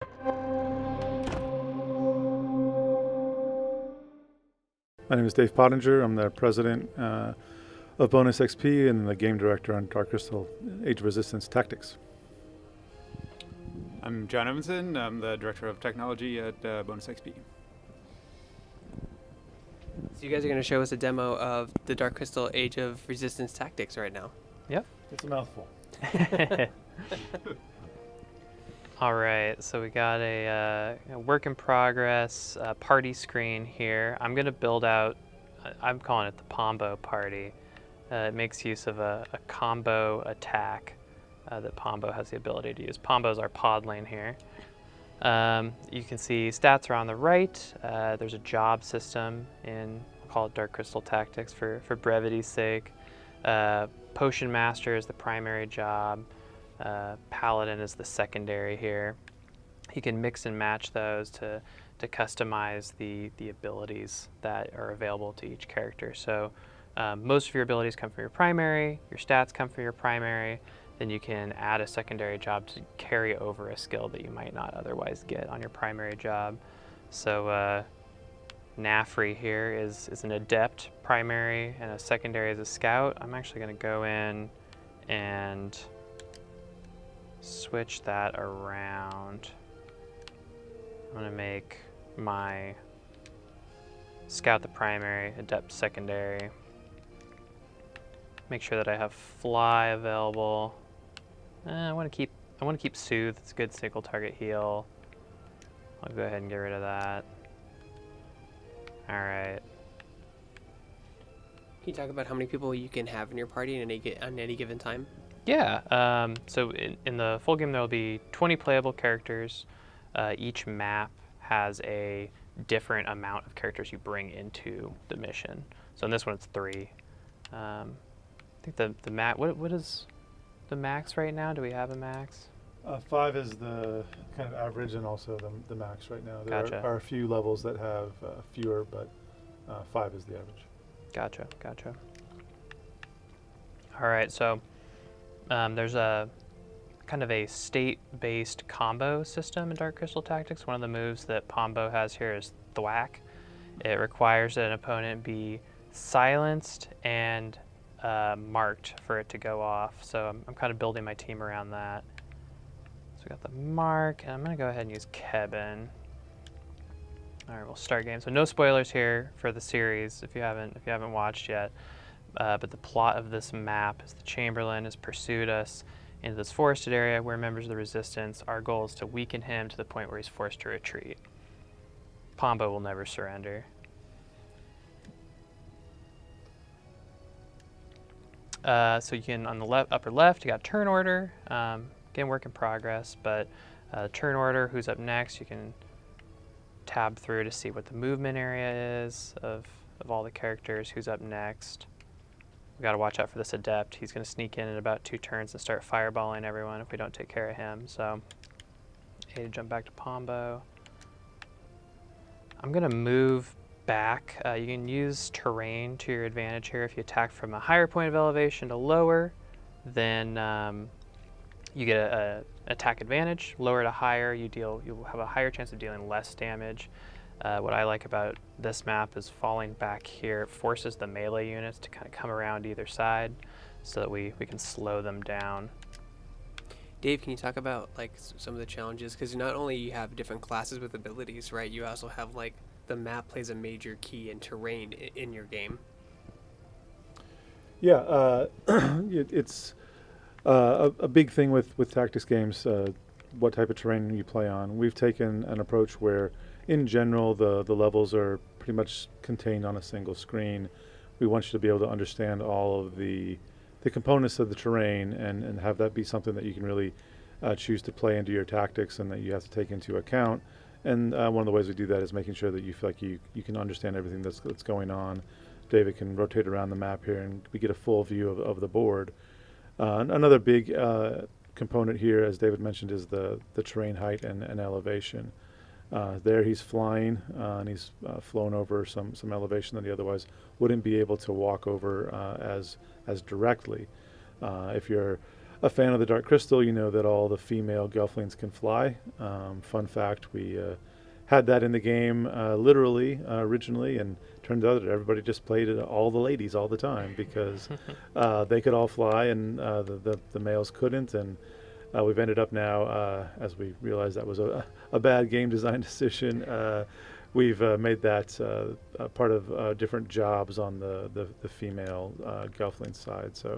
My name is Dave Pottinger. I'm the president of Bonus XP and the game director on Dark Crystal Age of Resistance Tactics. I'm John Evanson. I'm the director of technology at Bonus XP. So you guys are going to show us a demo of the Dark Crystal Age of Resistance Tactics right now. Yep. It's a mouthful. All right, so we got a work in progress party screen here. I'm going to build out, I'm calling it the Pombo party. It makes use of a combo attack that Pombo has the ability to use. Pombo's our pod lane here. You can see stats are on the right. There's a job system in, I'll call it Dark Crystal Tactics for brevity's sake. Potion Master is the primary job. Paladin is the secondary here. You can mix and match those to customize the abilities that are available to each character. So most of your abilities come from your primary, your stats come from your primary, then you can add a secondary job to carry over a skill that you might not otherwise get on your primary job. So Nafri here is an adept primary and a secondary as a scout. I'm actually going to go in and switch that around. I'm going to make my scout the primary, adept secondary. Make sure that I have fly available. I want to keep soothe. It's a good single target heal. I'll go ahead and get rid of that. All right. Can you talk about how many people you can have in your party on any given time? Yeah, so in the full game there will be 20 playable characters. Each map has a different amount of characters you bring into the mission. So in this one it's 3. I think the max, what is the max right now? Do we have a max? 5 is the kind of average and also the max right now. There Gotcha. are a few levels that have fewer, but 5 is the average. Gotcha. All right, so there's a kind of a state-based combo system in Dark Crystal Tactics. One of the moves that Pombo has here is Thwack. It requires that an opponent be silenced and marked for it to go off. So I'm kind of building my team around that. So we got the mark, and I'm going to go ahead and use Kevin. All right, we'll start game. So no spoilers here for the series if you haven't watched yet. But the plot of this map is the Chamberlain has pursued us into this forested area where members of the Resistance. Our goal is to weaken him to the point where he's forced to retreat. Pombo will never surrender. So you can, on the upper left, you got turn order. Again, work in progress, but turn order, who's up next, you can tab through to see what the movement area is of all the characters, who's up next. We got to watch out for this adept. He's going to sneak in about 2 turns and start fireballing everyone if we don't take care of him. So, A to jump back to Pombo. I'm going to move back. You can use terrain to your advantage here. If you attack from a higher point of elevation to lower, then you get a attack advantage. Lower to higher, you'll have a higher chance of dealing less damage. What I like about this map is falling back here forces the melee units to kind of come around either side so that we can slow them down. Dave, can you talk about like some of the challenges? Because not only you have different classes with abilities, right? You also have like the map plays a major key in terrain in your game. Yeah, it's a big thing with tactics games, what type of terrain you play on. We've taken an approach where, in general, the levels are pretty much contained on a single screen. We want you to be able to understand all of the components of the terrain and have that be something that you can really choose to play into your tactics and that you have to take into account. And one of the ways we do that is making sure that you feel like you can understand everything that's going on. David can rotate around the map here and we get a full view of the board. Another big component here, as David mentioned, is the terrain height and elevation. There he's flying and he's flown over some elevation that he otherwise wouldn't be able to walk over as directly. If you're a fan of the Dark Crystal, you know that all the female Gelflings can fly. Fun fact, we had that in the game literally originally, and turned out that everybody just played it, all the ladies all the time, because they could all fly and the males couldn't. And we've ended up now, as we realized that was a bad game design decision, we've made that a part of different jobs on the female Gelfling side. So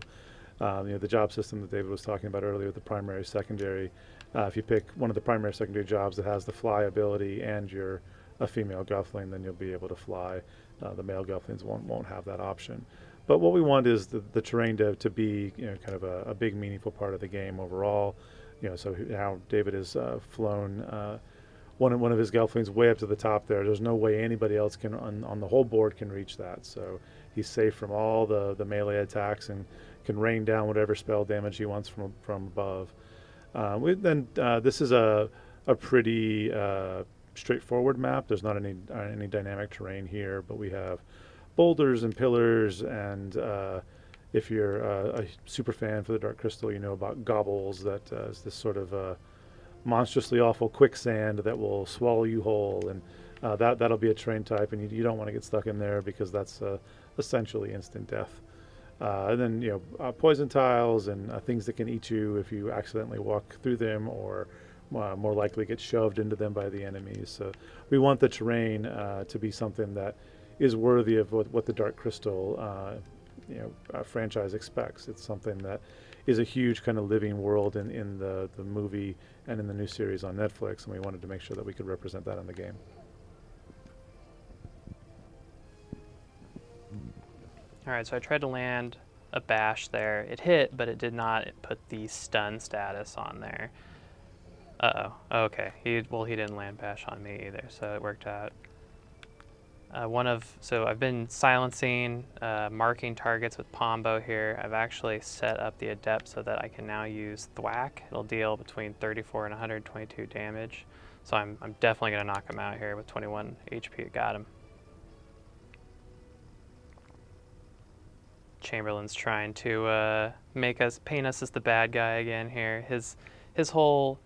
the job system that David was talking about earlier, the primary, secondary, if you pick one of the primary, secondary jobs that has the fly ability and you're a female Gelfling, then you'll be able to fly. The male Gelflings won't have that option. But what we want is the terrain to be kind of a big meaningful part of the game overall. So how David has flown one of his Gelflings way up to the top there. There's no way anybody else can on the whole board can reach that. So he's safe from all the melee attacks and can rain down whatever spell damage he wants from above. This is a pretty straightforward map. There's not any dynamic terrain here, but we have boulders and pillars, and if you're a super fan for the Dark Crystal, you know about gobbles. That is this sort of monstrously awful quicksand that will swallow you whole, and that'll be a terrain type, and you don't want to get stuck in there because that's essentially instant death. And then poison tiles and things that can eat you if you accidentally walk through them, or more likely get shoved into them by the enemies. So we want the terrain to be something that is worthy of what the Dark Crystal franchise expects. It's something that is a huge kind of living world in the movie and in the new series on Netflix, and we wanted to make sure that we could represent that in the game. All right, so I tried to land a bash there. It hit, but it did not put the stun status on there. Uh-oh. Okay. He didn't land bash on me either, so it worked out. So I've been silencing, marking targets with Pombo here. I've actually set up the Adept so that I can now use Thwack. It'll deal between 34 and 122 damage. So I'm definitely going to knock him out here with 21 HP. Got him. Chamberlain's trying to paint us as the bad guy again here. His whole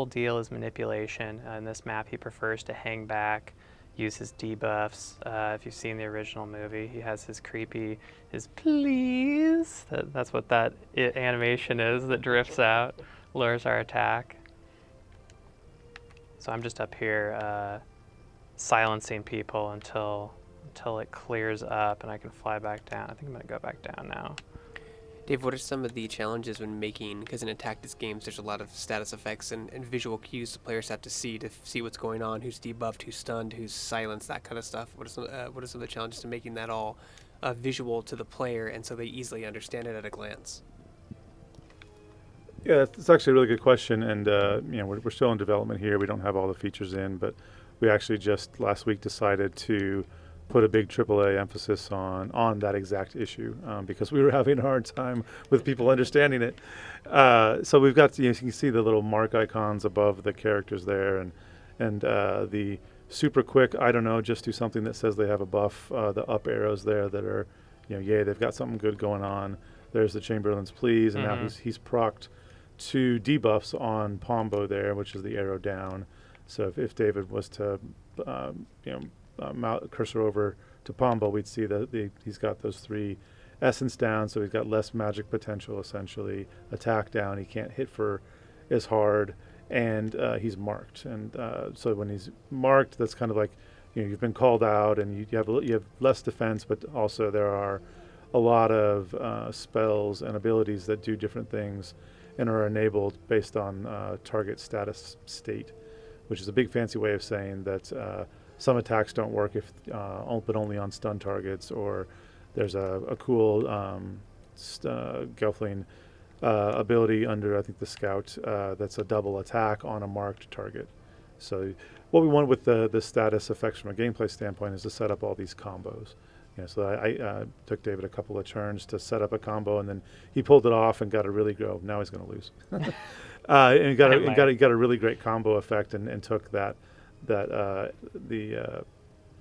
deal is manipulation. In this map, he prefers to hang back, use his debuffs. If you've seen the original movie, he has his please. That's what that animation is that drifts out, lures our attack. So I'm just up here silencing people until it clears up and I can fly back down. I think I'm going to go back down now. Dave, what are some of the challenges when making, because in Tactics games there's a lot of status effects and visual cues the players have to see what's going on, who's debuffed, who's stunned, who's silenced, that kind of stuff. What are some of the challenges to making that all visual to the player and so they easily understand it at a glance? Yeah, it's actually a really good question, and we're still in development here. We don't have all the features in, but we actually just last week decided to put a big AAA emphasis on that exact issue because we were having a hard time with people understanding it. So we've got, you can see the little mark icons above the characters there, and the super quick, I don't know, just do something that says they have a buff. The up arrows there that are, yay, they've got something good going on. There's the Chamberlain's please, and now he's procced 2 debuffs on Pombo there, which is the arrow down. So if David was to, cursor over to Pombo, we'd see that he's got those 3 essence down, so he's got less magic potential essentially. Attack down, he can't hit for as hard, and he's marked. And so when he's marked, that's kind of like you've been called out, and you have less defense, but also there are a lot of spells and abilities that do different things and are enabled based on target status state, which is a big fancy way of saying that some attacks don't work but only on stun targets, or there's a cool Gelfling ability under, I think, the Scout that's a double attack on a marked target. So what we want with the status effects from a gameplay standpoint is to set up all these combos. So I took David a couple of turns to set up a combo, and then he pulled it off and got a really great. Now he's going to lose. And he got a really great combo effect, and took the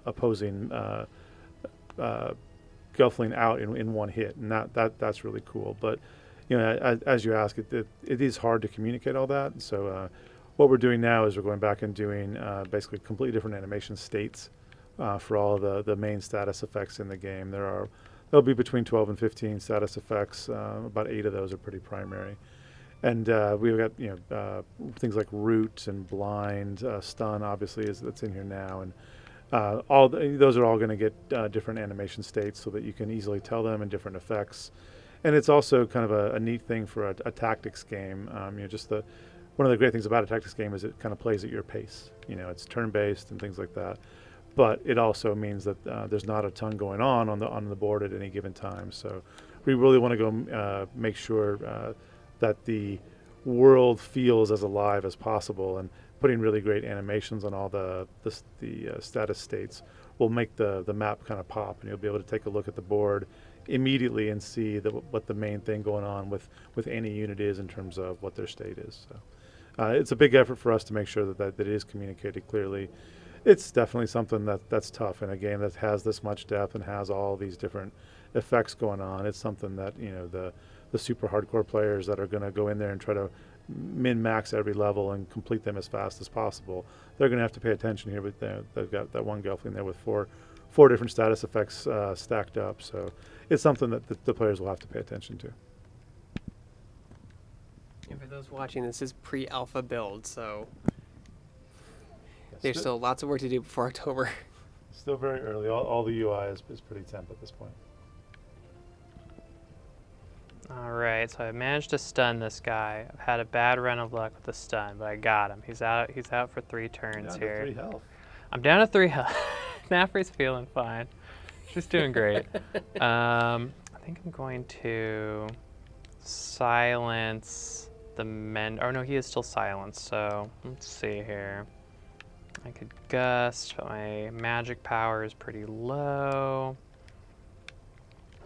opposing Gelfling out in one hit, and that's really cool. But as you ask, it is hard to communicate all that. So what we're doing now is we're going back and doing basically completely different animation states for all the main status effects in the game. There'll be between 12 and 15 status effects. About 8 of those are pretty primary. And we've got things like root and blind, stun obviously that's in here now, and those are all going to get different animation states so that you can easily tell them in different effects. And it's also kind of a neat thing for a tactics game. One of the great things about a tactics game is it kind of plays at your pace. It's turn-based and things like that. But it also means that there's not a ton going on the board at any given time. So we really want to go make sure that the world feels as alive as possible, and putting really great animations on all the status states will make the map kind of pop, and you'll be able to take a look at the board immediately and see what the main thing going on with any unit is in terms of what their state is. So it's a big effort for us to make sure that it is communicated clearly. It's definitely something that's tough in a game that has this much depth and has all these different effects going on. It's something that the super hardcore players that are going to go in there and try to min-max every level and complete them as fast as possible, they're going to have to pay attention here. But they've got that one Gelfling there with four different status effects stacked up. So it's something that the players will have to pay attention to. And for those watching, this is pre-alpha build, so there's still lots of work to do before October. Still very early. All the UI is pretty temp at this point. All right, so I managed to stun this guy. I've had a bad run of luck with the stun, but I got him. He's out for 3 turns here. Down to 3 health. I'm down to 3 health. Nafri's feeling fine. She's doing great. I think I'm going to silence the men. Oh no, he is still silenced. So let's see here. I could gust, but my magic power is pretty low.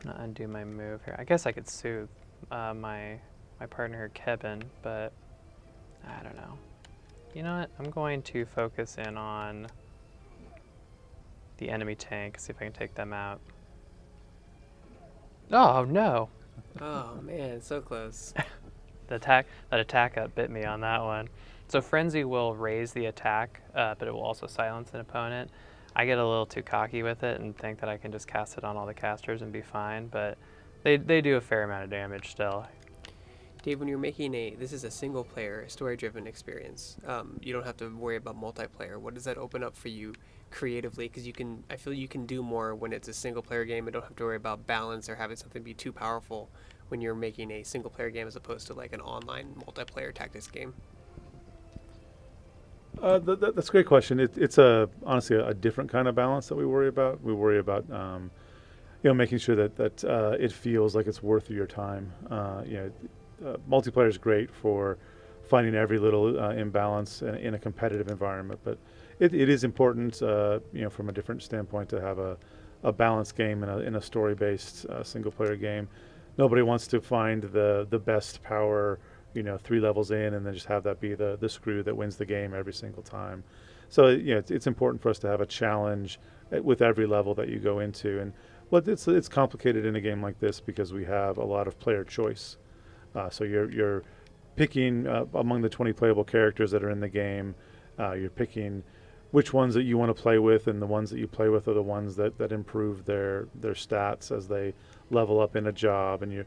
I'm gonna undo my move here. I guess I could soothe my partner here, Kevin, but I don't know. You know what? I'm going to focus in on the enemy tank, see if I can take them out. Oh no! Oh man, so close. That attack up bit me on that one. So Frenzy will raise the attack, but it will also silence an opponent. I get a little too cocky with it and think that I can just cast it on all the casters and be fine, but they do a fair amount of damage still. Dave, when you're making this is a single player, story-driven experience. You don't have to worry about multiplayer. What does that open up for you creatively? Because I feel you can do more when it's a single player game and don't have to worry about balance or having something be too powerful when you're making a single player game as opposed to like an online multiplayer tactics game. That's a great question. It's honestly a different kind of balance that we worry about. We worry about making sure that it feels like it's worth your time. Multiplayer is great for finding every little imbalance in a competitive environment, but it is important, from a different standpoint, to have a balanced game in a story-based single-player game. Nobody wants to find the best power 3 levels in and then just have that be the screw that wins the game every single time. So it's important for us to have a challenge with every level that you go into. And it's complicated in a game like this because we have a lot of player choice. So you're picking among the 20 playable characters that are in the game. You're picking which ones that you want to play with, and the ones that you play with are the ones that improve their stats as they level up in a job, and you're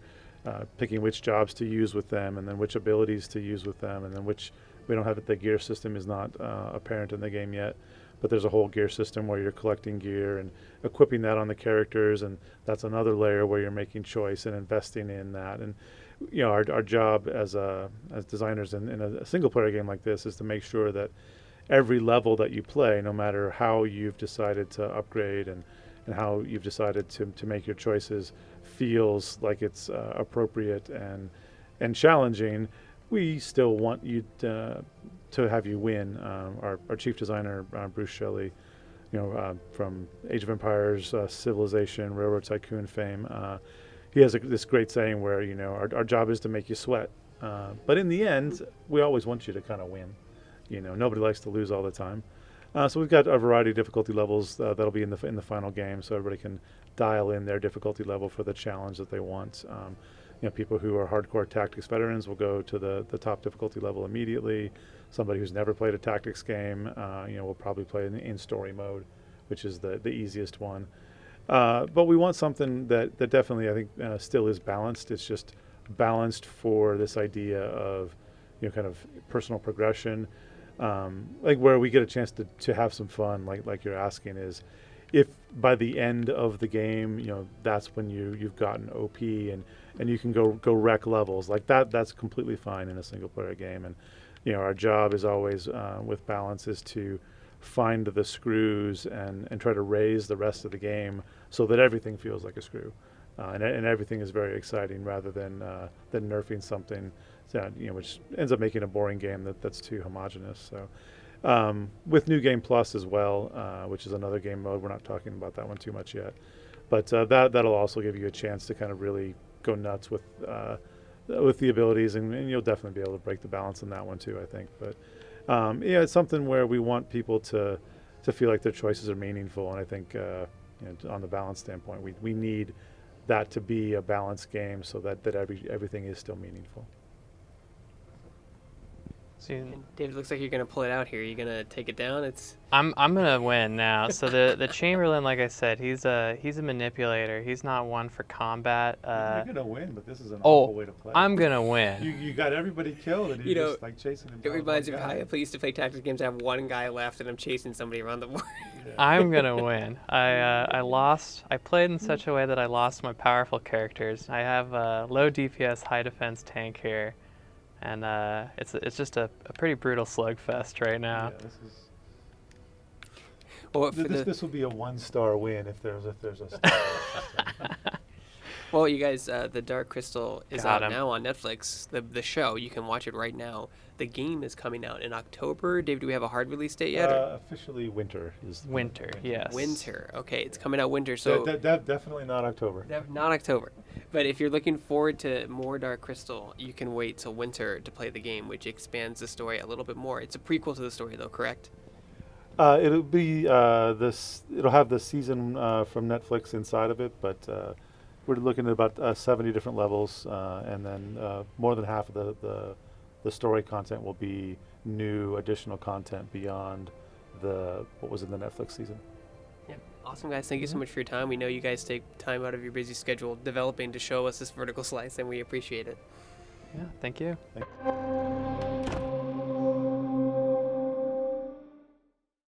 picking which jobs to use with them, and then which abilities to use with them, and then we don't have it. The gear system is not apparent in the game yet, but there's a whole gear system where you're collecting gear and equipping that on the characters, and that's another layer where you're making choice and investing in that. And our job as designers in a single player game like this is to make sure that every level that you play, no matter how you've decided to upgrade and how you've decided to make your choices, feels like it's appropriate and challenging. We still want you to have you win. Our chief designer, Bruce Shelley, from Age of Empires, Civilization, Railroad Tycoon fame, he has this great saying where our job is to make you sweat, but in the end, we always want you to kind of win. Nobody likes to lose all the time. So we've got a variety of difficulty levels that'll be in the final game, so everybody can dial in their difficulty level for the challenge that they want. people who are hardcore tactics veterans will go to the top difficulty level immediately. Somebody who's never played a tactics game, will probably play in story mode, which is the easiest one. But we want something that definitely, I think, still is balanced. It's just balanced for this idea of, kind of personal progression, like where we get a chance to have some fun, like you're asking, is if by the end of the game, that's when you've gotten OP and you can go wreck levels like that. That's completely fine in a single player game. And our job is always with balance is to find the screws and try to raise the rest of the game so that everything feels like a screw, and everything is very exciting rather than nerfing something, which ends up making a boring game that's too homogenous. So with New Game Plus as well, which is another game mode, we're not talking about that one too much yet, but that'll also give you a chance to kind of really go nuts with the abilities, and you'll definitely be able to break the balance in that one too, I think. But it's something where we want people to feel like their choices are meaningful, and I think on the balance standpoint, we need that to be a balanced game so that everything is still meaningful. So And David, looks like you're gonna pull it out here. You're gonna take it down. I'm gonna win now. So the Chamberlain, like I said, he's a manipulator. He's not one for combat. You're gonna win, but this is an oh, awful way to play. I'm gonna win. You got everybody killed, and you're just like chasing them. It reminds me of how I used to play tactics games. I have one guy left, and I'm chasing somebody around the board. I'm gonna win. I lost. I played in such a way that I lost my powerful characters. I have a low DPS, high defense tank here, and it's just a pretty brutal slugfest right now. Yeah, this is. Well, This will be a 1-star win if there's a star. Well, you guys, the Dark Crystal is Got out him. now on Netflix. The show, you can watch it right now. The game is coming out in October. Dave, do we have a hard release date yet? Officially, winter is. Winter, yes. Winter. Okay, it's coming out winter. So Definitely not October. not October. But if you're looking forward to more Dark Crystal, you can wait till winter to play the game, which expands the story a little bit more. It's a prequel to the story, though, correct? It'll be It'll have the season from Netflix inside of it, but we're looking at about 70 different levels, and then more than half of the story content will be new additional content beyond what was in the Netflix season. Yeah. Awesome, guys. Thank you so much for your time. We know you guys take time out of your busy schedule developing to show us this vertical slice, and we appreciate it. Yeah, thank you. Thank you.